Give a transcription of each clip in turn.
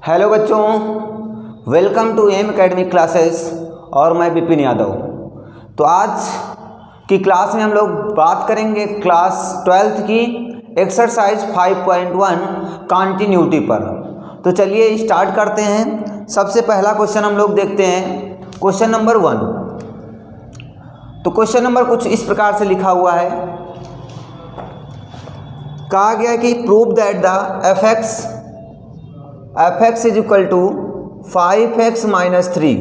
Hello बच्चों, welcome to M academic classes और मैं विपिन यादव। तो आज की क्लास में हम लोग बात करेंगे क्लास 12th की एक्सरसाइज 5.1 कॉन्टिन्यूटी पर। तो चलिए स्टार्ट करते हैं। सबसे पहला क्वेश्चन हम लोग देखते हैं, क्वेश्चन नंबर 1। तो क्वेश्चन नंबर कुछ इस प्रकार से लिखा हुआ है। कहा गया कि prove that the f(x) is equal to 5x minus 3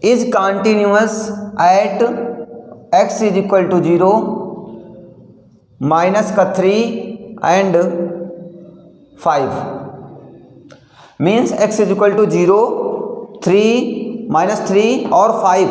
is continuous at x is equal to 0 minus का 3 and 5 means x is equal to 0, 3 minus 3 और 5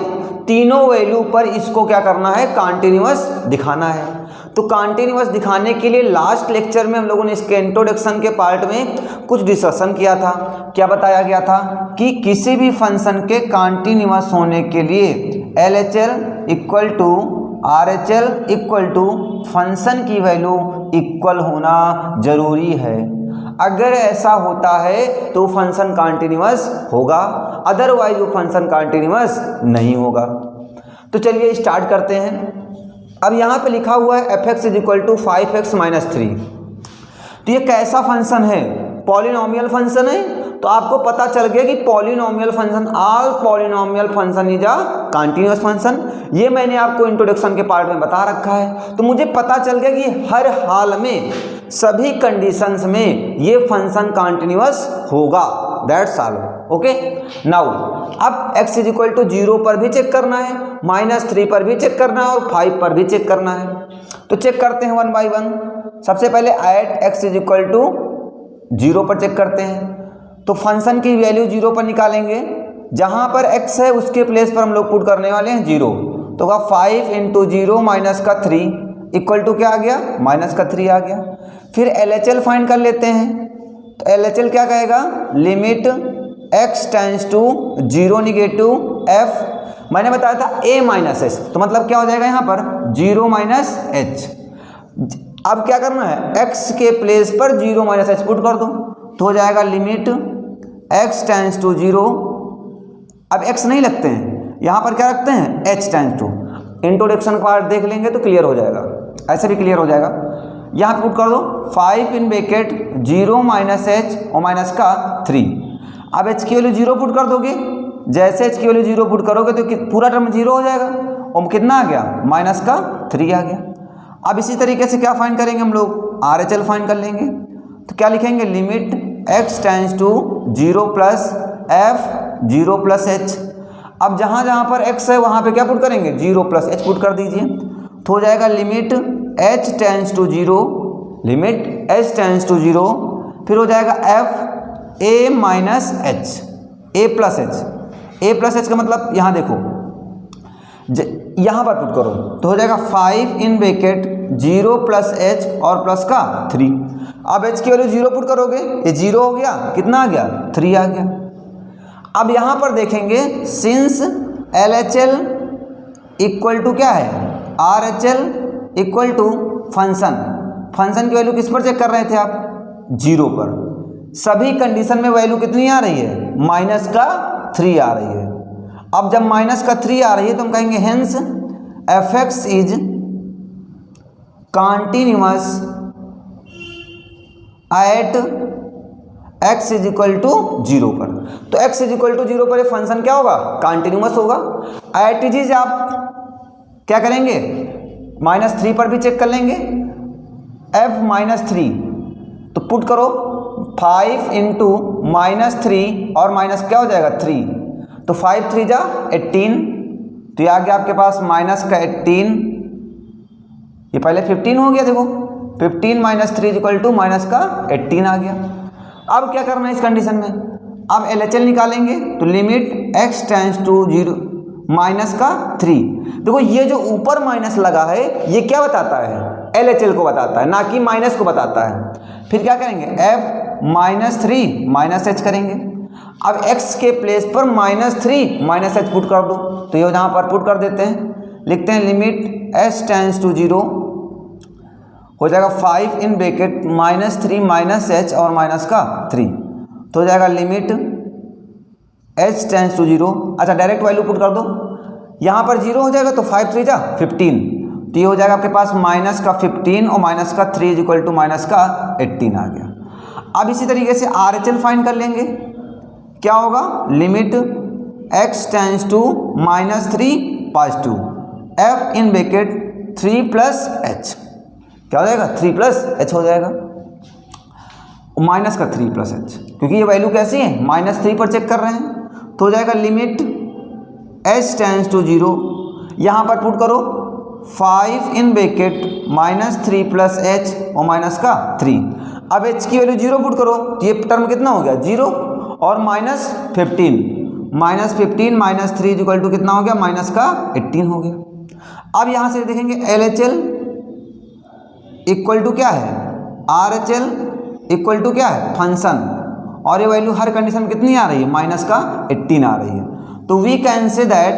तीनों वैल्यू पर इसको क्या करना है, कॉन्टिन्यूअस दिखाना है। तो कॉन्टिन्यूअस दिखाने के लिए लास्ट लेक्चर में हम लोगों ने इसके इंट्रोडक्शन के पार्ट में कुछ डिस्कशन किया था। क्या बताया गया था कि किसी भी फंक्शन के कॉन्टिन्यूअस होने के लिए LHL equal to RHL equal to function की वैल्यू इक्वल होना जरूरी है। अगर ऐसा होता है तो फंक्शन कॉन्टिन्यूअस होगा, अदरवाइज वो फंक्शन कॉन्टिन्यूअस नहीं होगा। तो चलिए स्टार्ट करते हैं। अब यहाँ पे लिखा हुआ है f(x) is equal to 5x minus 3। तो ये कैसा फंक्शन है? पॉलिनोमियल फंक्शन है। तो आपको पता चल गया कि polynomial function, all polynomial function is a continuous function. ये मैंने आपको इंट्रोडक्शन के पार्ट में बता रखा है। तो मुझे पता चल गया कि हर हाल में, सभी कंडीशंस में ये फंक्शन कंटीन्यूअस होगा। That's all. ओके, नाउ अब x इज इक्वल टू 0 पर भी चेक करना है, -3 पर भी चेक करना है और 5 पर भी चेक करना है। तो चेक करते हैं 1 बाय 1। सबसे पहले at x is equal to 0 पर चेक करते हैं। तो फंक्शन की वैल्यू 0 पर निकालेंगे। जहां पर x है उसके प्लेस पर हम लोग पुट करने वाले हैं 0। तो वह 5 इंटू 0 माइनस का 3 इक्वल टू क्या आ गया, माइनस का 3 आ गया। फिर LHL फाइंड कर लेते हैं। तो LHL क्या कहेगा, limit x tends to 0 negative f, मैंने बताया था a माइनस h, तो मतलब क्या हो जाएगा यहाँ पर 0 माइनस h। अब क्या करना है, x के प्लेस पर 0 माइनस h पुट कर दो, तो हो जाएगा लिमिट x टेंड्स टू 0। अब x नहीं लगते हैं, यहाँ पर क्या रखते हैं, h tends to. Introduction part देख लेंगे तो क्लियर हो जाएगा, ऐसे भी क्लियर हो जाएगा। यहाँ पे पुट कर दो 5 इन ब्रैकेट 0 माइनस h और माइनस का 3। अब h की वैल्यू 0 पुट कर दोगे। जैसे h की वैल्यू 0 पुट करोगे तो पूरा टर्म 0 हो जाएगा और कितना आ गया, माइनस का 3 आ गया। अब इसी तरीके से क्या फाइंड करेंगे हम लोग, RHL फाइंड कर लेंगे। तो क्या लिखेंगे, limit x tends to 0 plus f 0 plus h। अब जहाँ जहाँ पर x है वहाँ पे क्या पुट करेंगे, 0 प्लस h पुट कर दीजिए। तो हो जाएगा limit h tends to 0, limit h tends to 0। फिर हो जाएगा f a minus h, a plus h। a plus h का मतलब यहाँ देखो, यहाँ पर पुट करो तो हो जाएगा 5 इन ब्रैकेट 0 प्लस h और प्लस का 3। अब h की वैल्यू 0 पुट करोगे, ये 0 हो गया, कितना आ गया, 3 आ गया। अब यहाँ पर देखेंगे, सिंस LHL इक्वल टू क्या है, RHL इक्वल टू फंक्शन की वैल्यू किस पर चेक कर रहे थे आप, 0 पर। सभी कंडीशन में वैल्यू कितनी आ रही है, माइनस का 3 आ रही है। अब जब माइनस का 3 आ रही है तो हम कहेंगे hence f(x) is continuous at x is equal to 0 पर। तो x इज इक्वल टू 0 पर ये फंक्शन क्या होगा, कॉन्टिन्यूअस होगा। एट इज आप क्या करेंगे, -3 पर भी चेक कर लेंगे, f माइनस 3। तो पुट करो 5 इंटू -3 और माइनस क्या हो जाएगा 3। तो 5 3 जा 18, तो ये आ गया आपके पास माइनस का 18। ये पहले 15 हो गया, देखो 15 माइनस 3 इक्वल टू माइनस का 18 आ गया। अब क्या करना है इस कंडीशन में, अब LHL निकालेंगे। तो limit x tends to 0 minus का 3। देखो ये जो ऊपर माइनस लगा है ये क्या बताता है, LHL को बताता है, ना कि माइनस को बताता है। फिर क्या करेंगे, f माइनस 3 माइनस h करेंगे। अब x के प्लेस पर -3 माइनस h पुट कर दो, तो ये यहाँ पर पुट कर देते हैं, लिखते हैं लिमिट s टेंड्स टू 0 हो जाएगा 5 इन ब्रैकेट -3 माइनस h और माइनस का 3। तो हो जाएगा लिमिट h टेंस टू 0। अच्छा डायरेक्ट वैल्यू पुट कर दो, यहाँ पर 0 हो जाएगा तो 5 3 जा 15, तो ये हो जाएगा आपके पास माइनस का 15 और माइनस का 3 इक्वल टू माइनस का 18 आ गया। अब इसी तरीके से RHL फाइंड कर लेंगे। क्या होगा, लिमिट x टेंस टू -3 पास 2 f in bracket 3 plus h, क्या हो जाएगा 3 प्लस h हो जाएगा, माइनस का 3 प्लस h, क्योंकि ये वैल्यू कैसी है -3 पर चेक कर रहे हैं, तो हो जाएगा लिमिट h टेंस टू 0, यहाँ पर पुट करो 5 इन ब्रैकेट -3 प्लस h और माइनस का 3। अब h की वैल्यू 0 पुट करो, तो ये टर्म कितना हो गया 0 और -15 माइनस 3 इक्वल टू कितना हो गया माइनस का 18 हो गया। अब यहाँ से देखेंगे LHL इक्वल टू क्या है RHL इक्वल टू क्या है फंक्शन, और ये वैल्यू हर कंडीशन में कितनी आ रही है माइनस का 18 आ रही है, तो we can say that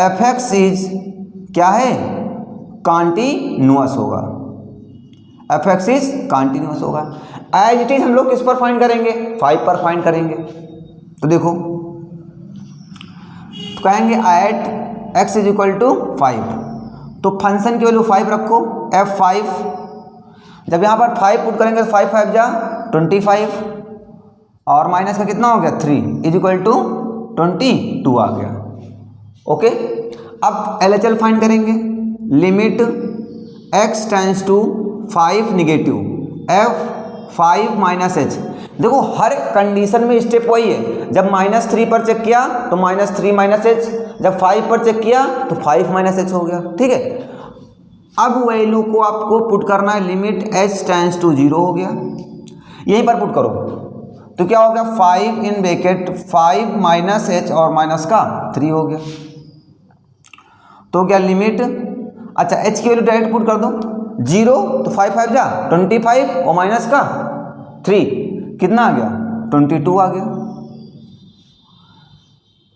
fx is क्या है कॉन्टिन्यूअस होगा, fx इज कॉन्टिन्यूअस होगा। एज इट इज हम लोग किस पर फाइंड करेंगे 5 पर फाइंड करेंगे, तो देखो तो कहेंगे at x is equal to 5, तो फंक्शन की वैल्यू 5 रखो f5, जब यहाँ पर 5 पुट करेंगे तो 5 5 जा 25 और माइनस का कितना हो गया 3 इज इक्वल टू 22 आ गया। ओके, अब LHL फाइंड करेंगे, limit x tends to 5 negative f5 minus h। देखो हर कंडीशन में स्टेप वही है, जब -3 पर चेक किया तो -3 माइनस h, जब 5 पर चेक किया तो 5 माइनस h हो गया। ठीक है, अब वैल्यू को आपको पुट करना है, लिमिट h टेंस टू 0 हो गया, यहीं पर पुट करो तो क्या हो गया 5 इन ब्रैकेट 5 माइनस h और माइनस का 3 हो गया, तो क्या लिमिट, अच्छा h की वैल्यू डायरेक्ट पुट कर दो 0, तो 5 5 जा 25 और माइनस का 3 कितना आ गया 22 आ गया।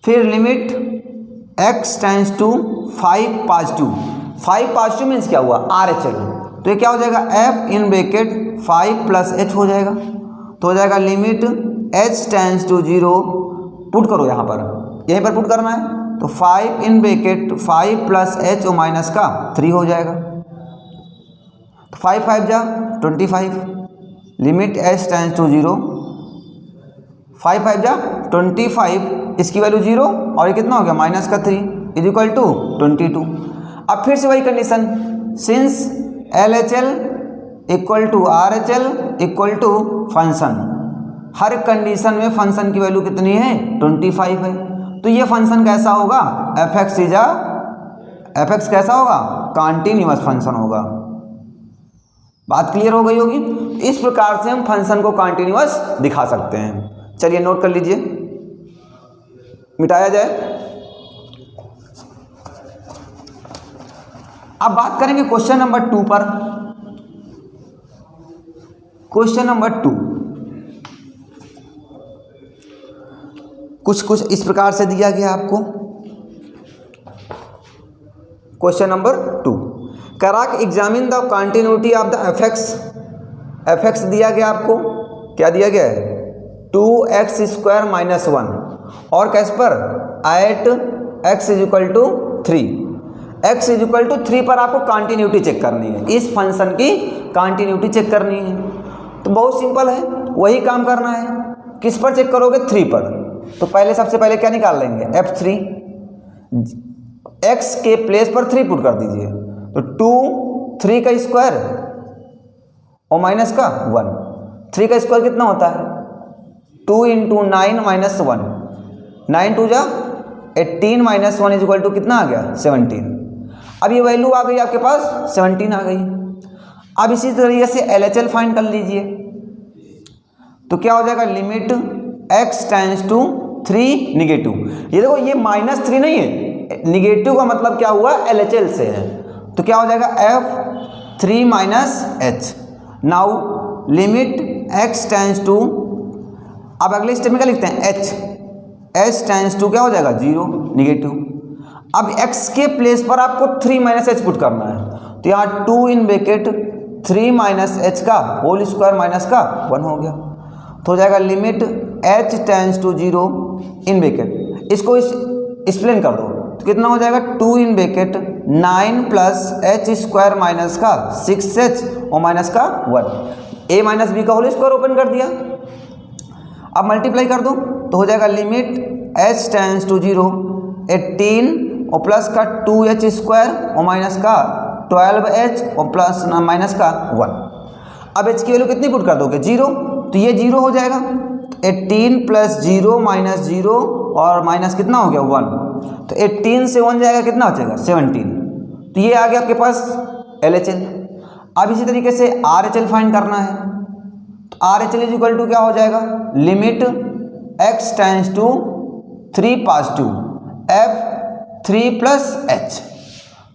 फिर लिमिट x टेंस टू 5 पास 2, 5 पास 2 मीन्स क्या हुआ RHL, तो ये क्या हो जाएगा f in bracket 5 plus h हो जाएगा, तो हो जाएगा limit h tends to 0, put करो यहाँ पर, यहीं पर पुट करना है, तो 5 इन ब्रैकेट 5 प्लस h और माइनस का 3 हो जाएगा, तो 5 5 जा 25, लिमिट h टेंस टू 0, 5 5 जा 25, इसकी वैल्यू 0 और ये कितना हो गया माइनस का 3 इज इक्वल टू 22। अब फिर से वही condition, since LHL equal to RHL equal to function, हर कंडीशन में फंक्शन की वैल्यू कितनी है 25 है, तो ये फंक्शन कैसा होगा fx कैसा होगा कॉन्टिन्यूअस फंक्शन होगा। बात क्लियर हो गई होगी, इस प्रकार से हम फंक्शन को कॉन्टिन्यूअस दिखा सकते हैं। चलिए नोट कर लीजिए, मिटाया जाए। अब बात करेंगे क्वेश्चन नंबर 2 पर। क्वेश्चन नंबर 2 कुछ इस प्रकार से दिया गया आपको। क्वेश्चन नंबर 2, कराक examine the continuity of the fx दिया गया आपको, क्या दिया गया है 2x² माइनस 1, और कैस पर at x is equal to 3, x is equal to 3 पर आपको कॉन्टिन्यूटी चेक करनी है, इस फंक्शन की कॉन्टिन्यूटी चेक करनी है। तो बहुत सिंपल है, वही काम करना है। किस पर चेक करोगे 3 पर, तो पहले सबसे पहले क्या निकाल लेंगे f3, x के प्लेस पर 3 पुट कर दीजिए, तो 2 3 का स्क्वायर और माइनस का 1, 3 का स्क्वायर कितना होता है 2 इंटू 9 माइनस 1, 9 2 जा 18 माइनस 1 इज इक्वल टू कितना आ गया 17। अब ये वैल्यू आ गई आपके पास 17 आ गई। अब इसी तरीके से LHL फाइंड कर लीजिए, तो क्या हो जाएगा limit x tends to 3 negative, ये देखो ये -3 नहीं है, निगेटिव का मतलब क्या हुआ LHL से है, तो क्या हो जाएगा f3 minus h। Now limit x tends to, अब अगले स्टेप में क्या लिखते हैं h टेंस टू क्या हो जाएगा 0 निगेटिव। अब x के प्लेस पर आपको 3 माइनस h पुट करना है, तो यहाँ 2 इन ब्रैकेट 3 माइनस h का होल स्क्वायर माइनस का 1 हो गया, तो हो जाएगा limit h tends to 0 in bracket, इसको एक्सप्लेन कर दो तो कितना हो जाएगा 2 in bracket 9 plus h square minus का 6h और माइनस का 1, a माइनस बी का होल स्क्वायर ओपन कर दिया। अब मल्टीप्लाई कर दो तो हो जाएगा लिमिट h टेंस टू 0 18 और प्लस का 2h स्क्वायर और माइनस का 12h और प्लस माइनस का 1। अब h की वैल्यू कितनी पुट कर दोगे 0, तो ये 0 हो जाएगा। 18 प्लस 0 माइनस 0 और माइनस कितना हो गया 1, तो 18 से 1 जाएगा कितना हो जाएगा 17, तो ये आ गया आपके पास LHL। अब इसी तरीके से RHL फाइंड करना है, तो RHL इज इक्वल टू क्या हो जाएगा लिमिट x टेंस टू 3 पास 2 f 3 प्लस h,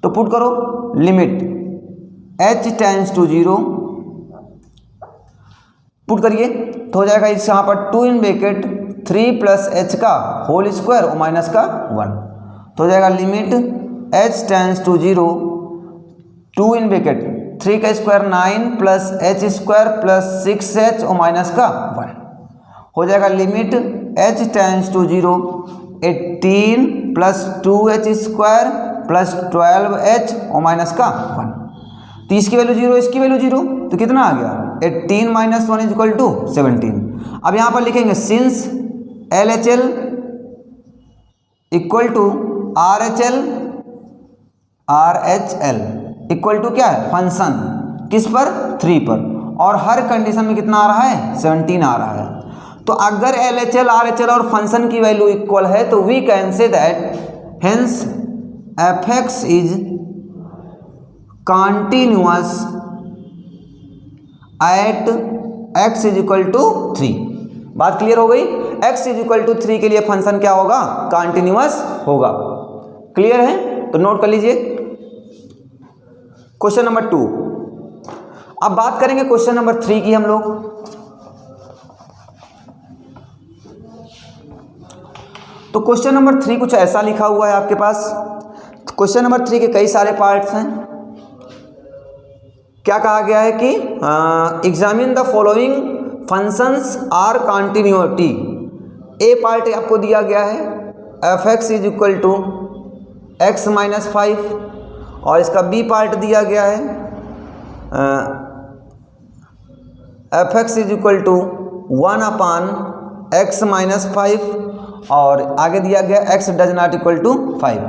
तो पुट करो limit h tends to 0 put करिए तो हो जाएगा इस यहाँ पर 2 इन ब्रैकेट 3 प्लस h का होल स्क्वायर और माइनस का 1, तो हो जाएगा limit h tends to 0 2 in bracket 3 का square 9 plus h square plus 6h और माइनस का 1, हो जाएगा limit h tends to 0 18 plus 2h square plus 12h और माइनस का 1, तो इसकी वैल्यू 0 इसकी वैल्यू 0, तो कितना आ गया 18 माइनस 1 इज इक्वल टू 17। अब यहाँ पर लिखेंगे since LHL equal to RHL equal to क्या है फंक्शन किस पर 3 पर, और हर कंडीशन में कितना आ रहा है 17 आ रहा है। तो अगर LHL RHL और फंक्शन की वैल्यू इक्वल है तो we can say that hence fx is continuous at x is equal to 3। बात क्लियर हो गई, x इज इक्वल टू 3 के लिए फंक्शन क्या होगा कॉन्टिन्यूअस होगा। क्लियर है, तो नोट कर लीजिए। Question number 2। अब बात करेंगे क्वेश्चन नंबर 3 की हम लोग। तो क्वेश्चन नंबर 3 कुछ ऐसा लिखा हुआ है आपके पास। क्वेश्चन नंबर 3 के कई सारे पार्ट्स हैं। क्या कहा गया है कि examine the following functions are continuity. A part आपको दिया गया है f(x) is equal to x minus 5, और इसका बी पार्ट दिया गया है f(x) is equal to 1 upon x minus 5, और आगे दिया गया x does not equal to 5,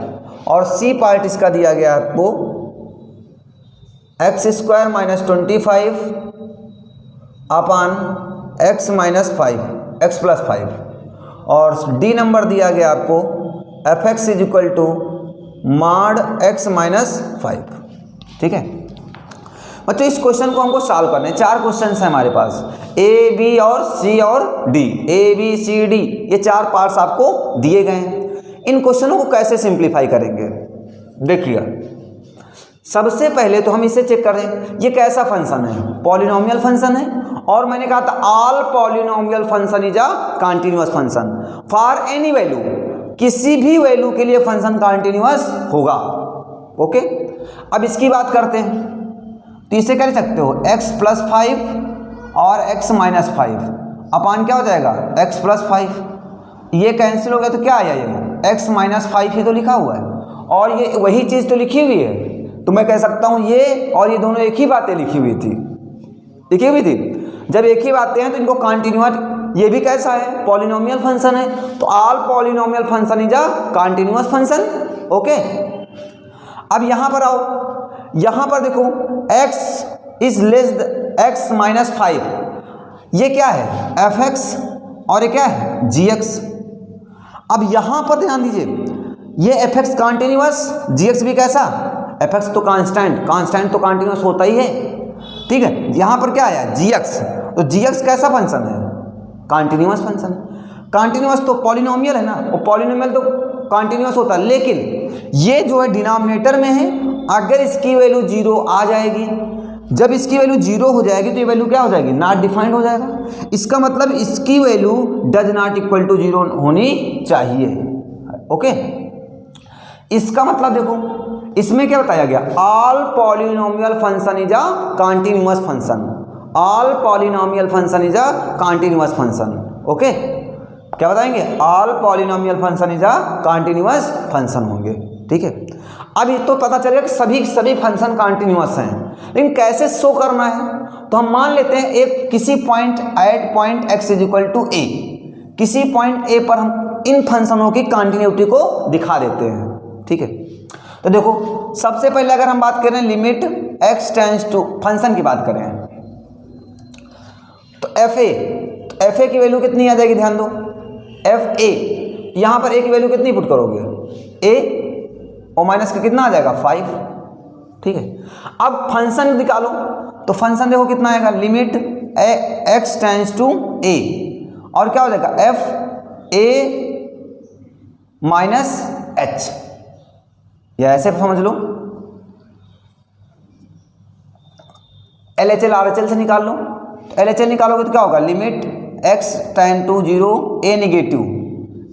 और सी पार्ट इसका दिया गया आपको x square minus 25 upon x minus 5 x plus 5, और डी नंबर दिया गया आपको f(x) is equal to mod x minus 5। ठीक है बच्चों, इस क्वेश्चन को हमको सॉल्व करना है। 4 क्वेश्चन है हमारे पास, A, B और C और D। A, B, C, D ये 4 पार्ट्स आपको दिए गए हैं। इन क्वेश्चनों को कैसे सिंप्लीफाई करेंगे देखिए। सबसे पहले तो हम इसे चेक करें, ये कैसा फंक्शन है, पॉलिनोमियल फंक्शन है, और मैंने कहा था all polynomial function is a continuous function for any value. किसी भी वैल्यू के लिए फंक्शन कंटीन्यूअस होगा। ओके, अब इसकी बात करते हैं, तो इसे कर सकते हो x प्लस 5 और x माइनस 5 अपान क्या हो जाएगा x प्लस 5, ये कैंसिल हो गया तो क्या आया ये x माइनस 5 ही तो लिखा हुआ है, और ये वही चीज़ तो लिखी हुई है, तो मैं कह सकता हूँ ये और ये दोनों एक ही बातें लिखी हुई थी। जब एक ही बातें हैं तो इनको कंटिन्यूअस, ये भी कैसा है पॉलिनोमियल फंक्शन है, तो all polynomial function is a continuous function. Okay, अब यहाँ पर आओ, यहाँ पर देखो x is less x minus 5, ये क्या है f(x) और ये क्या है g(x). अब यहाँ पर ध्यान दीजिए, ये f(x) कंटिन्यूअस, g(x) भी कैसा, f(x) तो कांस्टेंट तो कंटिन्यूअस होता ही है। ठीक है, यहाँ पर क्या आया g(x), तो g(x) कैसा फंक्शन है, कंटिन्यूअस फंक्शन। कंटिन्यूअस तो पॉलिनोमियल है ना, और पॉलिनोमियल तो कंटिन्यूअस होता है, लेकिन ये जो है डिनोमिनेटर में है, अगर इसकी वैल्यू 0 आ जाएगी, जब इसकी वैल्यू 0 हो जाएगी तो ये वैल्यू क्या हो जाएगी, नॉट डिफाइंड हो जाएगा। इसका मतलब इसकी value does not equal to 0 होनी चाहिए। ओके, इसका मतलब देखो इसमें क्या बताया गया, all polynomial function is a continuous function. All polynomial function is a continuous function. Okay, क्या बताएंगे? All polynomial function is a continuous function होंगे। ठीक है, अब ये तो पता चलेगा कि सभी फंक्शन कंटिन्यूअस हैं, लेकिन कैसे शो करना है? तो हम मान लेते हैं एक किसी point at point x equal to A, किसी पॉइंट ए पर हम इन फंक्शनों की कंटिन्यूटी को दिखा देते हैं। ठीक है, तो देखो सबसे पहले अगर हम बात करें limit x tends to, function की बात करें तो एफ ए की वैल्यू कितनी आ जाएगी? ध्यान दो, एफ ए, यहां पर ए की वैल्यू कितनी पुट करोगे? ए और माइनस का कितना आ जाएगा? 5। ठीक है, अब फंक्शन निकालो तो फंक्शन देखो कितना आएगा? लिमिट x टेंड्स टू ए, और क्या हो जाएगा? एफ ए माइनस एच, या ऐसे समझ लो LHL RHL से निकाल लो। LHL निकालोगे तो क्या होगा? Limit x tend to 0 a negative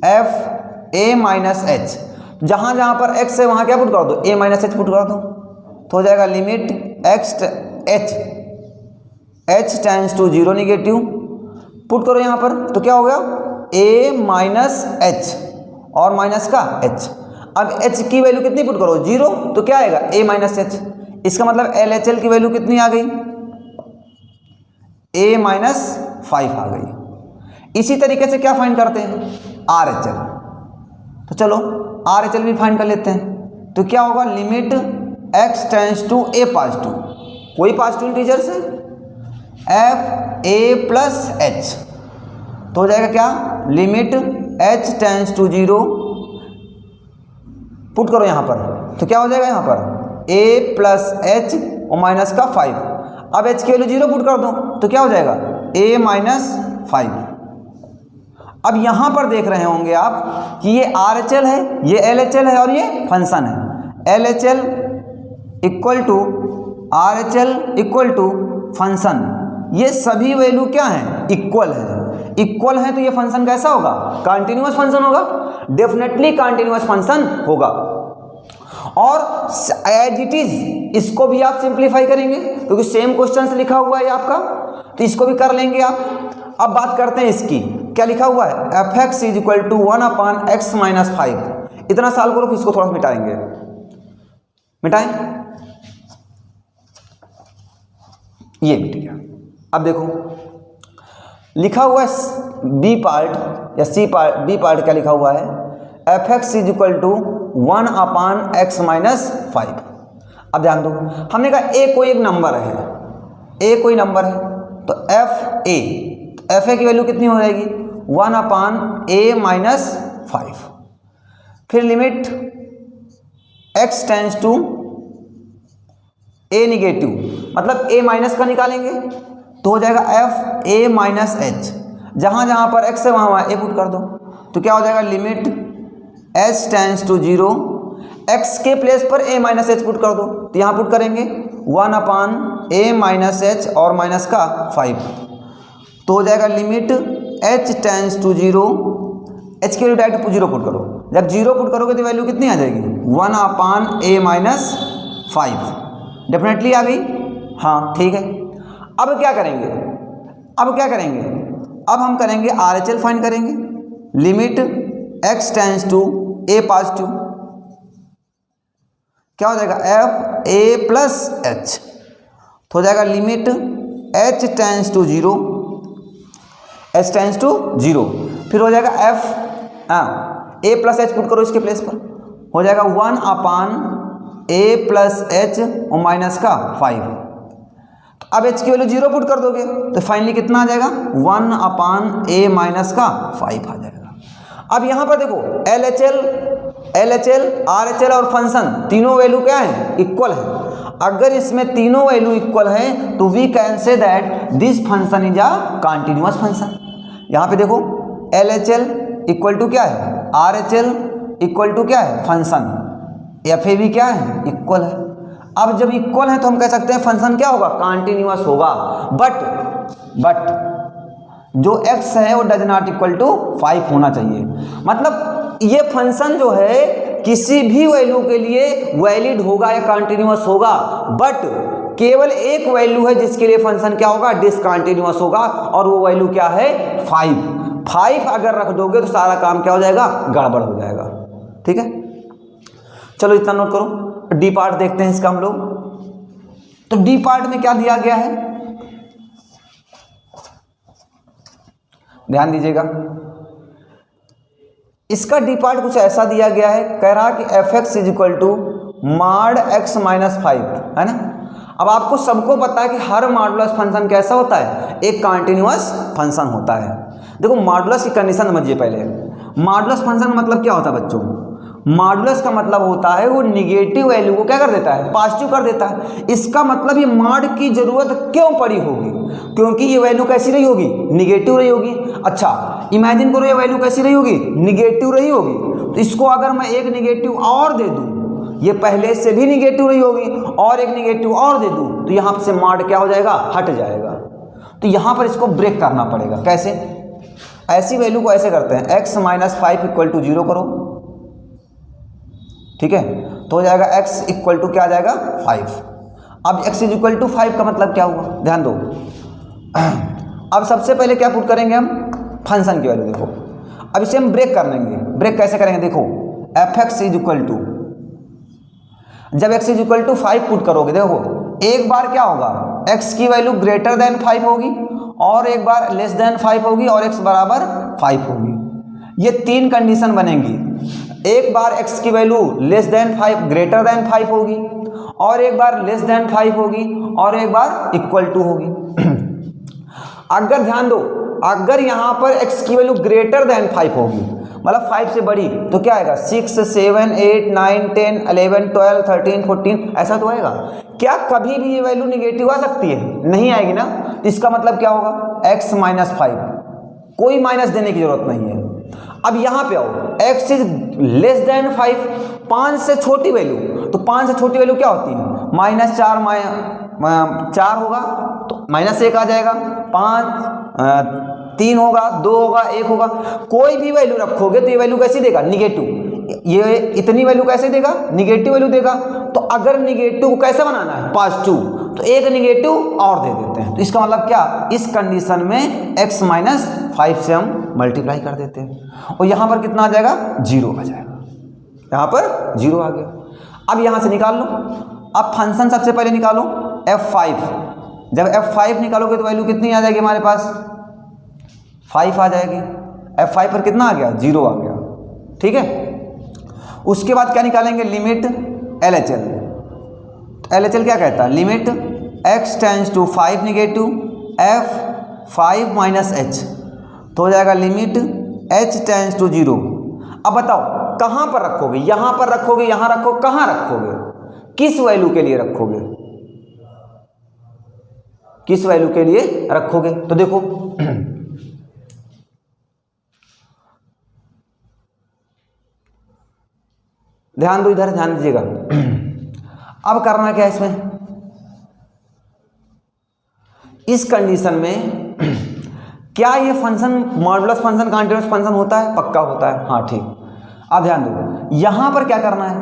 f a minus h, जहां जहां पर x है वहां क्या पुट कर दो? a माइनस एच पुट कर दो, तो हो जाएगा limit h tends to 0 negative, put करो यहां पर तो क्या हो गया? a माइनस एच और माइनस का h। अब h की वैल्यू कितनी पुट करो? 0, तो क्या आएगा? a minus h. इसका मतलब LHL की वैल्यू कितनी आ गई? a माइनस 5 आ गई। इसी तरीके से क्या फाइंड करते हैं? RHL। तो चलो RHL भी फाइंड कर लेते हैं, तो क्या होगा? Limit x tends to a positive, कोई पॉजिटिव इंटीजर से, एफ ए प्लस एच, तो हो जाएगा क्या? Limit h tends to 0, put करो यहां पर तो क्या हो जाएगा? यहां पर a प्लस एच और माइनस का 5। अब h की वैल्यू 0 पुट कर दो तो क्या हो जाएगा? a minus 5। अब यहां पर देख रहे होंगे आप कि ये RHL है, ये LHL है और ये फंक्शन है। LHL equal to RHL equal to function, ये सभी वैल्यू क्या है? इक्वल है। इक्वल है तो ये फंक्शन कैसा होगा? कंटिन्यूअस फंक्शन होगा, डेफिनेटली कंटिन्यूअस फंक्शन होगा। और एज इट इज इसको भी आप सिंप्लीफाई करेंगे क्योंकि सेम क्वेश्चन से लिखा हुआ है आपका, तो इसको भी कर लेंगे आप। अब बात करते हैं इसकी, क्या लिखा हुआ है? F x is equal to 1/x minus 5। इतना साल करो, इसको थोड़ा मिटाएंगे, मिटाएं, ये मिट गया। अब देखो लिखा हुआ है बी पार्ट या सी पार्ट, बी पार्ट क्या लिखा हुआ है? F x is equal to 1/x minus 5। अब ध्यान दो, हमने कहा ए कोई एक नंबर है, ए कोई नंबर है, तो एफ ए की वैल्यू कितनी हो जाएगी? 1/a minus 5। फिर limit x tends to a negative, मतलब a माइनस का निकालेंगे तो हो जाएगा एफ ए माइनस एच, जहां जहां पर x है वहां a पुट कर दो तो क्या हो जाएगा? Limit h tends to 0, x के प्लेस पर a माइनस एच पुट कर दो तो यहां पुट करेंगे 1/a माइनस एच और माइनस का 5, तो हो जाएगा limit h tends to 0, h की वैल्यू डायरेक्ट 0 पुट करो, जब 0 पुट करोगे तो वैल्यू कितनी आ जाएगी? 1/a माइनस 5, डेफिनेटली आ गई। हाँ ठीक है, अब क्या करेंगे? अब हम करेंगे RHL फाइंड करेंगे। Limit x tends to a positive, क्या हो जाएगा? एफ ए प्लस एच, तो हो जाएगा limit h tends to 0, h tends to 0, फिर हो जाएगा f a plus h put करो इसके प्लेस पर, हो जाएगा 1/a प्लस एच और माइनस का 5। तो अब h की वैल्यू 0 पुट कर दोगे तो फाइनली कितना आ जाएगा? 1/a माइनस का 5 आ जाएगा। अब यहां पर देखो LHL RHL और फंक्शन तीनों वैल्यू क्या है? इक्वल है। अगर इसमें तीनों वैल्यू इक्वल है तो we can say that this function is a continuous function. यहां पे देखो LHL इक्वल टू क्या है? RHL इक्वल टू क्या है? फंक्शन। FA भी क्या है? इक्वल है। अब जब इक्वल है तो हम कह सकते हैं फंक्शन क्या होगा? कंटिन्यूअस होगा। बट जो x है वो डज नॉट इक्वल टू 5 होना चाहिए। मतलब ये फंक्शन जो है किसी भी वैल्यू के लिए वैलिड होगा या कंटिन्यूअस होगा, बट केवल एक वैल्यू है जिसके लिए फंक्शन क्या होगा, डिसकंटिन्यूअस होगा, और वो वैल्यू क्या है, 5 अगर रख दोगे तो सारा काम क्या हो जाएगा, गड़बड़ हो जाएगा। ठीक है, चलो इतना नोट करो। डी पार्ट देखते हैं इसका हम लोग। तो डी पार्ट में क्या दिया गया है, ध्यान दीजिएगा। इसका डी पार्ट कुछ ऐसा दिया गया है, कह रहा कि f(x) = mod x माइनस 5, है ना। अब आपको सबको पता है कि हर मॉडुलस फंक्शन कैसा होता है, एक कंटिन्यूअस फंक्शन होता है। देखो मॉडुलस की कंडीशन समझिए पहले। मॉडुलस फंक्शन का मतलब क्या होता है बच्चों, मॉडुलस का मतलब होता है वो निगेटिव वैल्यू को क्या कर देता है, पॉजिटिव कर देता है। इसका मतलब ये मॉड की जरूरत क्यों पड़ी होगी, क्योंकि ये वैल्यू कैसी रही होगी, निगेटिव रही होगी। अच्छा इमेजिन करो ये वैल्यू कैसी रही होगी, निगेटिव रही होगी। तो इसको अगर मैं एक निगेटिव और दे दूं, ये पहले से भी निगेटिव रही होगी, और एक निगेटिव और दे दूं तो यहाँ से मॉड क्या हो जाएगा, हट जाएगा। तो यहाँ पर इसको ब्रेक करना पड़ेगा। कैसे, ऐसी वैल्यू को ऐसे करते हैं, x माइनस 5 = 0 करो, ठीक है, तो हो जाएगा x = क्या आ जाएगा, 5। अब x = 5 का मतलब क्या हुआ, ध्यान दो। अब सबसे पहले क्या पुट करेंगे हम, फंक्शन की वैल्यू। देखो अब इसे हम ब्रेक कर लेंगे। ब्रेक कैसे करेंगे, देखो f(x) = जब x = 5 पुट करोगे, देखो एक बार क्या होगा, x की वैल्यू ग्रेटर देन 5 होगी, और एक बार लेस देन 5 होगी, और x बराबर 5 होगी। ये तीन कंडीशन बनेंगी। एक बार x की value less than 5 greater than 5 होगी, और एक बार लेस देन 5 होगी, और एक बार इक्वल टू होगी। अगर ध्यान दो, अगर यहाँ पर x की वैल्यू ग्रेटर देन 5 होगी, मतलब 5 से बड़ी, तो क्या आएगा, 6, 7, 8, 9, 10, 11, 12, 13, 14, ऐसा तो आएगा। क्या कभी भी ये वैल्यू निगेटिव आ सकती है, नहीं आएगी ना। तो इसका मतलब क्या होगा, x माइनस 5, कोई माइनस देने की जरूरत नहीं है। अब यहाँ पे आओ, x इज लेस देन 5, 5 से छोटी वैल्यू, तो 5 से छोटी वैल्यू क्या होती है, -4 4 होगा तो -1 आ जाएगा, 5 3 होगा, 2 होगा, 1 होगा। कोई भी वैल्यू रखोगे तो ये वैल्यू कैसी देगा, निगेटिव। ये इतनी वैल्यू कैसे देगा, निगेटिव वैल्यू देगा। तो अगर निगेटिव को कैसे बनाना है, पॉजिटिव, तो एक निगेटिव और दे देते हैं। तो इसका मतलब क्या, इस कंडीशन में x माइनस 5 से हम मल्टीप्लाई कर देते हैं, और यहाँ पर कितना आ जाएगा, 0 आ जाएगा। यहाँ पर 0 आ गया। अब यहाँ से निकाल लो। अब फंक्शन सबसे पहले निकालो f5। जब f5 निकालोगे तो वैल्यू कितनी आ जाएगी हमारे पास, 5 आ जाएगी। f5 पर कितना आ गया, 0 आ गया। ठीक है, उसके बाद क्या निकालेंगे, लिमिट LHL। LHL क्या कहता है, limit x tends to 5 negative f5 minus h, तो हो जाएगा लिमिट h टेंड्स टू 0। अब बताओ कहाँ पर रखोगे, यहाँ पर रखोगे, यहाँ रखो, कहाँ रखोगे, किस वैल्यू के लिए रखोगे, किस वैल्यू के लिए रखोगे। तो देखो ध्यान दो, इधर ध्यान दीजिएगा। अब करना क्या है इसमें, इस कंडीशन में क्या ये function modulus function continuous function होता है, पक्का होता है, हाँ ठीक। अब ध्यान दो, यहां पर क्या करना है,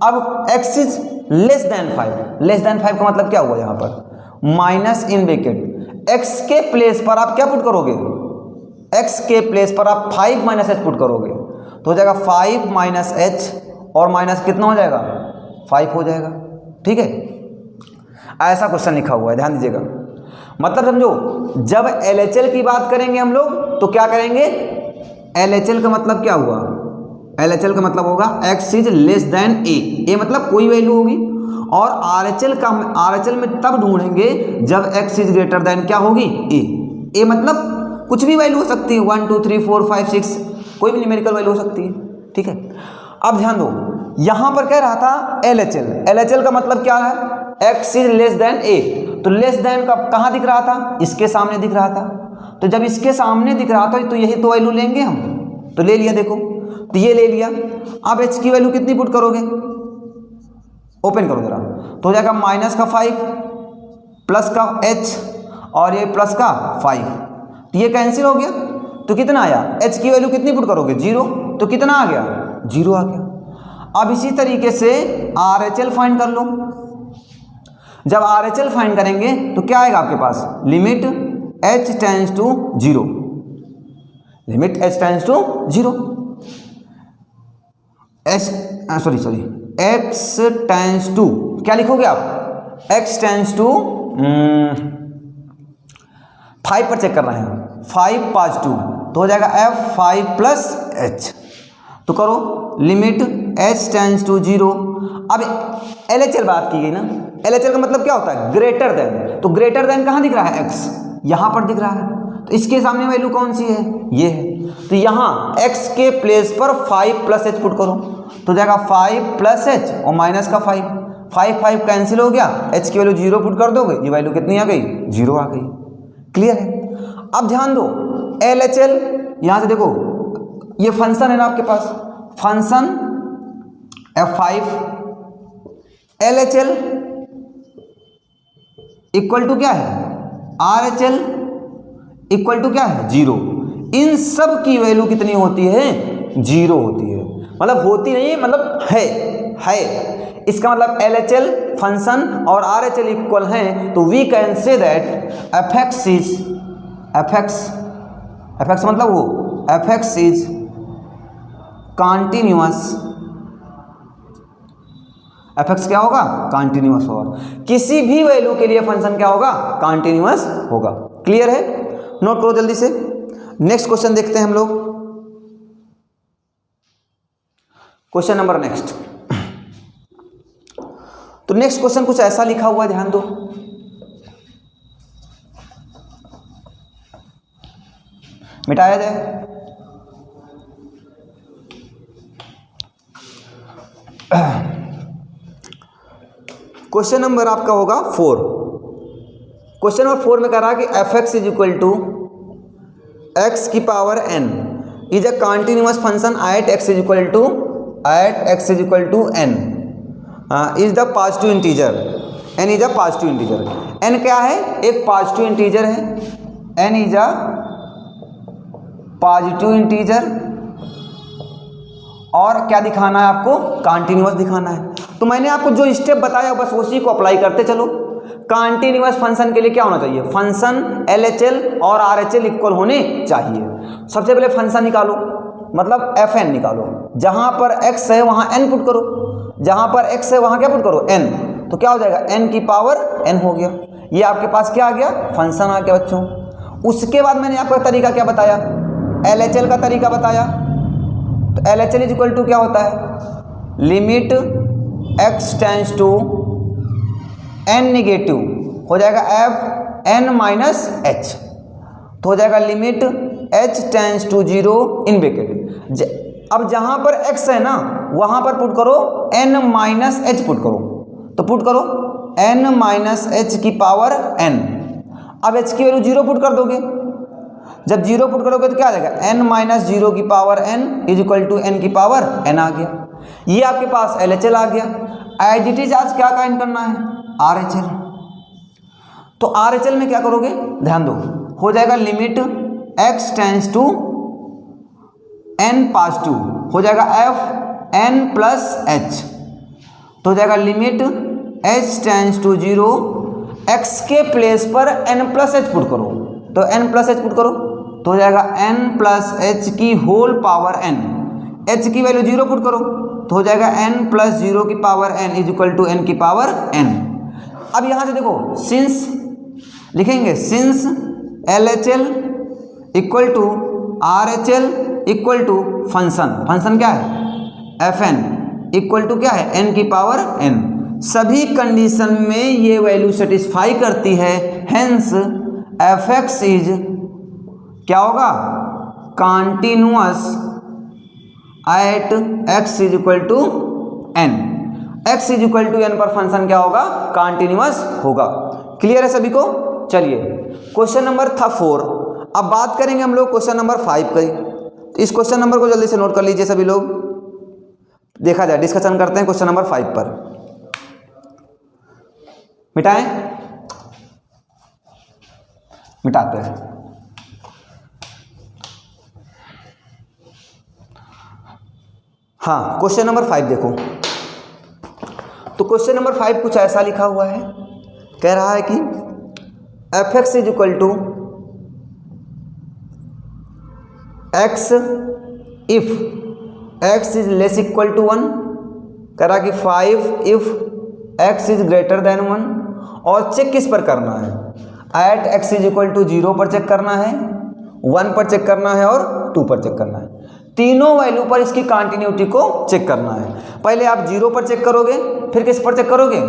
अब x is less then 5। Less than 5 का मतलब क्या हुआ, यहां पर माइनस इन ब्रैकेट x के प्लेस पर आप क्या पुट करोगे, x के प्लेस पर आप 5 माइनस h पुट करोगे, तो हो जाएगा 5 माइनस h, और माइनस कितना हो जाएगा, 5 हो जाएगा। ठीक है, ऐसा क्वेश्चन लिखा हुआ है, ध्यान दीजिएगा। मतलब समझो, जब LHL की बात करेंगे हम लोग तो क्या करेंगे, LHL का मतलब क्या हुआ, LHL का मतलब होगा x is less then a मतलब कोई वैल्यू होगी, और RHL में तब ढूंढेंगे जब x इज ग्रेटर देन क्या होगी, a मतलब कुछ भी वैल्यू हो सकती है, 1 2 3 4 5 6, कोई भी न्यूमेरिकल वैल्यू हो सकती है। ठीक है, अब ध्यान दो, यहां पर कह रहा था LHL का मतलब क्या है, x is less then a, तो लेस देन का कहां दिख रहा था, इसके सामने दिख रहा था। तो जब इसके सामने दिख रहा था तो यही तो वैल्यू लेंगे हम, तो ले लिया, देखो तो ये ले लिया। अब h की वैल्यू कितनी पुट करोगे, ओपन करो जरा, तो हो जाएगा माइनस का 5 प्लस का h, और ये प्लस का 5, तो ये कैंसिल हो गया। तो कितना आया, h की वैल्यू कितनी पुट करोगे, 0, तो कितना आ गया, 0 आ गया। अब इसी तरीके से RHL फाइंड कर लो। जब RHL फाइंड करेंगे तो क्या आएगा आपके पास, limit h tends to 0, limit h tends to 0, x tends to क्या लिखोगे आप, x टेंड्स टू 5 पर चेक कर रहे हैं, 5 5 2 तो हो जाएगा f5 प्लस h। तो करो लिमिट h टेंड्स टू 0। अब LHL बात की गई ना, LHL का मतलब क्या होता है, ग्रेटर देन। तो ग्रेटर देन कहाँ दिख रहा है, x यहाँ पर दिख रहा है, तो इसके सामने वैल्यू कौन सी है, ये है। तो यहाँ x के प्लेस पर 5 प्लस h पुट करो तो जाएगा 5 प्लस h और माइनस का 5, 5 5 कैंसिल हो गया, h की वैल्यू 0 पुट कर दोगे, ये वैल्यू कितनी आ गई, 0 आ गई। क्लियर है। अब ध्यान दो LHL, यहाँ से देखो ये फंक्शन है ना आपके पास, function f5 LHL equal to क्या है, RHL इक्वल टू क्या है, 0। इन सब की वैल्यू कितनी होती है, 0 होती है। मतलब होती नहीं है, मतलब है। इसका मतलब LHL फंक्शन और RHL इक्वल हैं, तो we can say that fx मतलब वो fx इज कॉन्टिन्यूअस, fx क्या होगा, कॉन्टिन्यूअस होगा। किसी भी वैल्यू के लिए फंक्शन क्या होगा, कॉन्टिन्यूअस होगा। क्लियर है, नोट करो जल्दी से। नेक्स्ट क्वेश्चन देखते हैं हम लोग, क्वेश्चन नंबर नेक्स्ट। तो नेक्स्ट क्वेश्चन कुछ ऐसा लिखा हुआ है, ध्यान दो। मिटाया जाए, क्वेश्चन नंबर आपका होगा 4। क्वेश्चन नंबर 4 में कह रहा है कि fx is equal to x की power n is a continuous function at x is equal to n is the positive integer, n is a positive integer. n क्या है, एक पॉजिटिव इंटीजर है, n is a positive integer. और क्या दिखाना है आपको, कॉन्टिन्यूअस दिखाना है। तो मैंने आपको जो स्टेप बताया बस उसी को अप्लाई करते चलो। कॉन्टिन्यूअस फंक्शन के लिए क्या होना चाहिए, फंक्शन LHL और RHL इक्वल होने चाहिए। सबसे पहले फंक्शन निकालो, मतलब fn निकालो। जहां पर x है वहां n पुट करो, जहां पर x है वहां क्या पुट करो, n। तो क्या हो जाएगा, n की पावर n हो गया। ये आपके पास क्या आ गया, फंक्शन आ गया बच्चों। उसके बाद मैंने आपको तरीका क्या बताया, LHL का तरीका बताया। तो LHL इज इक्वल टू क्या होता है, limit x tends to n negative हो जाएगा fn माइनस h, तो हो जाएगा limit h tends to 0 in bracket. अब जहां पर x है ना वहां पर पुट करो n माइनस h पुट करो, तो पुट करो n माइनस h की पावर n। अब h की वैल्यू 0 पुट कर दोगे, जब 0 पुट करोगे तो क्या आ जाएगा, n माइनस 0 की power n is equal to n की पावर n आ गया। ये आपके पास LHL आ गया। एज इट इज आज क्या काइंड करना है, RHL। तो RHL में क्या करोगे, ध्यान दो, हो जाएगा limit x tends to n positive हो जाएगा fn प्लस h, तो हो जाएगा limit h tends to 0, x के प्लेस पर n प्लस h पुट करो, तो n प्लस h पुट करो तो हो जाएगा n प्लस h की होल पावर n। h की वैल्यू 0 पुट करो तो हो जाएगा n प्लस 0 की power n is equal to n की पावर n। अब यहां से देखो सिंस लिखेंगे, since LHL equal to RHL equal to function क्या है fn इक्वल टू क्या है n की पावर n। सभी कंडीशन में ये वैल्यू सेटिस्फाई करती है, हेंस fx इज क्या होगा, continuous at x is equal to n। x is equal to n पर फंक्शन क्या होगा, कॉन्टिन्यूअस होगा। क्लियर है सभी को। चलिए क्वेश्चन नंबर था 4। अब बात करेंगे हम लोग क्वेश्चन नंबर 5 की। तो इस क्वेश्चन नंबर को जल्दी से नोट कर लीजिए सभी लोग, देखा जाए, डिस्कशन करते हैं क्वेश्चन नंबर 5 पर। मिटाएं, मिटाते हैं। हाँ, क्वेश्चन नंबर 5 देखो। तो क्वेश्चन नंबर 5 कुछ ऐसा लिखा हुआ है कह रहा है कि f x is equal to x if x is less equal to 1, कह रहा कि 5 if x is greater than 1, और चेक किस पर करना है, at x is equal to 0 पर चेक करना है, 1 पर चेक करना है और 2 पर चेक करना है। तीनों वैल्यू पर इसकी कंटिन्यूटी को चेक करना है। पहले आप 0 पर चेक करोगे, फिर किस पर चेक करोगे,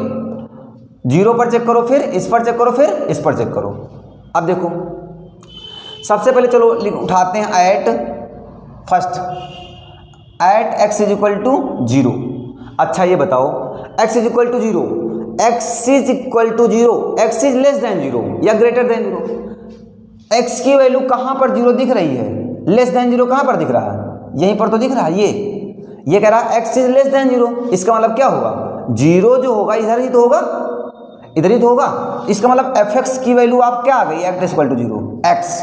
0 पर चेक करो, फिर इस पर चेक करो, फिर इस पर चेक करो। अब देखो सबसे पहले चलो उठाते हैं at first, at x is equal to 0। अच्छा ये बताओ x is equal to 0, x is equal to 0, x is less than 0 या ग्रेटर देन 0। एक्स की वैल्यू कहाँ पर 0 दिख रही है, लेस देन 0 कहाँ पर दिख रहा है, यहीं पर तो दिख रहा है। ये कह रहा है एक्स इज लेस देन 0, इसका मतलब क्या होगा, 0 जो होगा इधर ही तो होगा, इधर ही तो होगा। इसका मतलब एफ एक्स की वैल्यू आप क्या आ गई, x is equal to 0, x.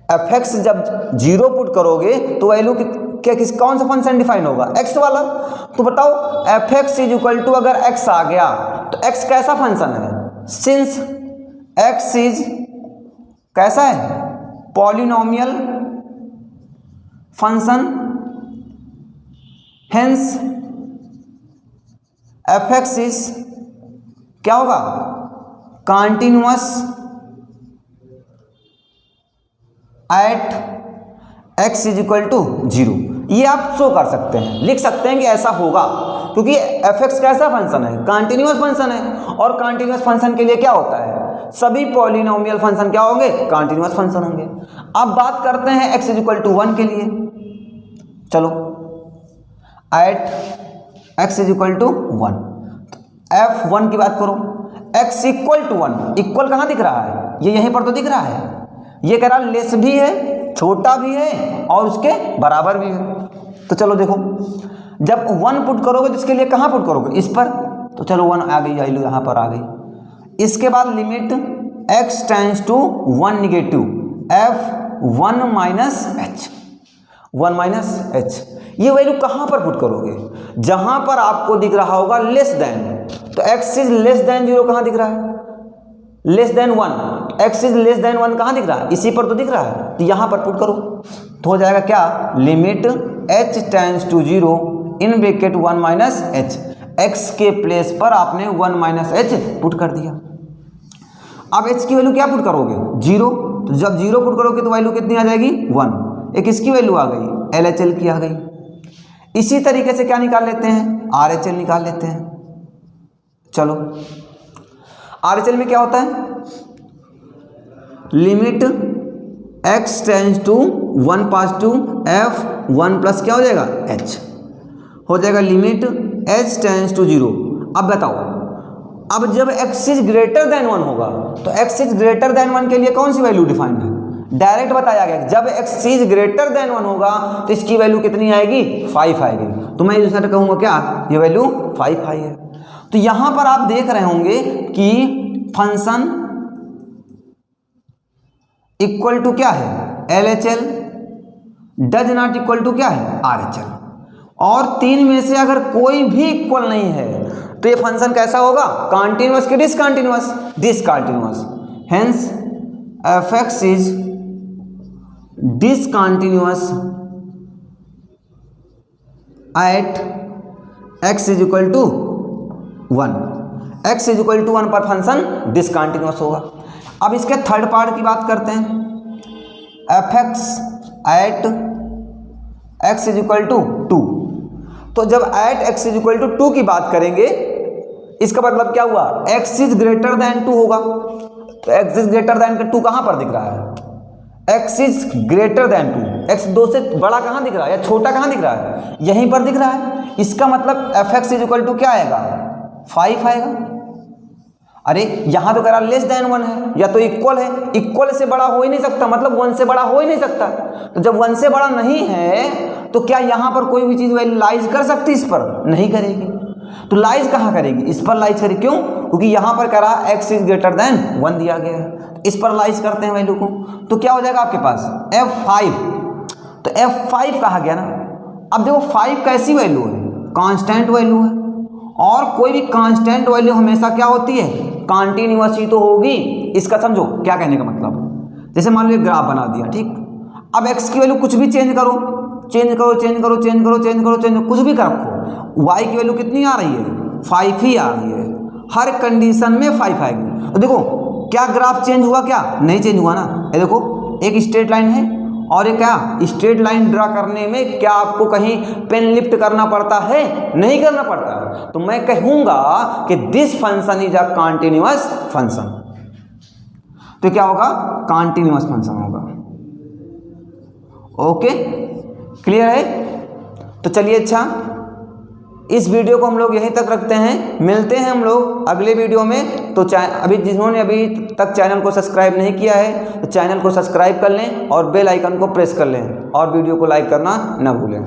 F x जब 0 पुट करोगे तो वैल्यू क्या कौन सा फंक्शन डिफाइन होगा, एक्स वाला। तो बताओ f x is equal to अगर एक्स आ गया तो एक्स कैसा फंक्शन है, सिंस एक्स इज कैसा है, polynomial function, hence F x is क्या होगा, continuous at x is equal to 0। ये आप शो कर सकते हैं, लिख सकते हैं कि ऐसा होगा, क्योंकि एफ एक्स कैसा फंक्शन है, कंटिन्यूअस फंक्शन है, और कंटिन्यूअस फंक्शन के लिए क्या होता है, सभी पॉलिनोमियल फंक्शन क्या होंगे, कंटिन्यूअस फंक्शन होंगे। अब बात करते हैं एक्स इज इक्वल टू 1 के लिए। चलो at x is equal to 1, f1 की बात करो, x इक्वल टू 1, इक्वल कहाँ दिख रहा है, ये यहीं पर तो दिख रहा है। ये कह रहा लेस भी है, छोटा भी है और उसके बराबर भी है। तो चलो देखो जब 1 पुट करोगे तो इसके लिए कहाँ पुट करोगे, इस पर। तो चलो 1 आ गई, वैल्यू यहाँ पर आ गई। इसके बाद limit x tends to 1 negative, f1 minus h, 1 minus h, ये वैल्यू कहाँ पर पुट करोगे, जहाँ पर आपको दिख रहा होगा लेस देन। तो x इज लेस देन 0 कहाँ दिख रहा है, less than 1, x is less then 1 कहाँ दिख रहा है, इसी पर तो दिख रहा है। तो यहाँ पर पुट करो तो हो जाएगा क्या, limit h tends to 0 in bracket 1 minus h, x के प्लेस पर आपने 1 माइनस एच पुट कर दिया। अब h की वैल्यू क्या पुट करोगे, 0। तो जब 0 पुट करोगे तो वैल्यू कितनी आ जाएगी, 1। एक इसकी वैल्यू आ गई, LHL की आ गई। इसी तरीके से क्या निकाल लेते हैं, RHL निकाल लेते हैं। चलो RHL में क्या होता है, लिमिट x टेंड्स टू 1 पास टू f1 प्लस क्या हो जाएगा, h हो जाएगा, लिमिट h टेंड्स टू 0। अब बताओ, अब जब x इज ग्रेटर देन 1 होगा तो x इज ग्रेटर देन 1 के लिए कौन सी वैल्यू डिफाइंड है, डायरेक्ट बताया गया, जब x इज ग्रेटर देन 1 होगा तो इसकी वैल्यू कितनी आएगी, 5 आएगी। तो मैं इस तरह कहूँगा क्या, ये वैल्यू 5 आई है। तो यहाँ पर आप देख रहे होंगे कि फंक्शन इक्वल टू क्या है, LHL, does not equal to क्या है, RHL। और तीन में से अगर कोई भी इक्वल नहीं है तो ये फंक्शन कैसा होगा, कॉन्टिन्यूअस कि discontinuous, discontinuous. Hence F x is discontinuous at x is equal to 1, x is equal to 1 पर फंक्शन डिसकॉन्टिन्यूअस होगा। अब इसके थर्ड पार्ट की बात करते हैं, F X at x is equal to 2। तो जब at x is equal to 2 की बात करेंगे, इसका मतलब क्या हुआ, x इज ग्रेटर देन 2 होगा। तो x इज ग्रेटर देन 2 कहाँ पर दिख रहा है, x is greater then 2, x 2 से बड़ा कहाँ दिख रहा है या छोटा कहाँ दिख रहा है, यहीं पर दिख रहा है। इसका मतलब F x is equal to क्या आएगा, 5 आएगा। अरे यहाँ तो कह रहा लेस देन 1 है, या तो इक्वल है, इक्वल से बड़ा हो ही नहीं सकता, मतलब 1 से बड़ा हो ही नहीं सकता। तो जब 1 से बड़ा नहीं है तो क्या यहाँ पर कोई भी चीज़ लाइज कर सकती, इस पर नहीं करेगी। तो लाइज कहाँ करेगी, इस पर लाइज करेगी। क्यों, क्योंकि यहाँ पर कह रहा x इज ग्रेटर देन 1 दिया गया है, इस पर लाइज करते हैं वैल्यू को। तो क्या हो जाएगा आपके पास f5। तो f5 कहा गया ना। अब देखो 5 कैसी वैल्यू है, कांस्टेंट वैल्यू है, और कोई भी कांस्टेंट वैल्यू हमेशा क्या होती है, कंटिन्यूअस ही तो होगी। इसका समझो क्या कहने का मतलब, जैसे मान लो ग्राफ बना दिया, ठीक। अब x की वैल्यू कुछ भी चेंज करो, चेंज करो, चेंज करो, चेंज करो, चेंज करो, चेंज कुछ भी कर रखो, y की वैल्यू कितनी आ रही है, 5 ही आ रही है। हर कंडीशन में 5 आएगी। तो देखो क्या ग्राफ चेंज हुआ, क्या नहीं चेंज हुआ ना। ये देखो एक स्ट्रेट लाइन है और ये क्या, स्ट्रेट लाइन ड्रा करने में क्या आपको कहीं पेन लिफ्ट करना पड़ता है, नहीं करना पड़ता। तो मैं कहूंगा कि this function is a continuous function. तो क्या होगा, कंटिन्यूअस फंक्शन होगा। ओके, क्लियर है। तो चलिए अच्छा, इस वीडियो को हम लोग यहीं तक रखते हैं, मिलते हैं हम लोग अगले वीडियो में। तो अभी जिन्होंने अभी तक चैनल को सब्सक्राइब नहीं किया है तो चैनल को सब्सक्राइब कर लें और बेल आइकन को प्रेस कर लें और वीडियो को लाइक करना न भूलें।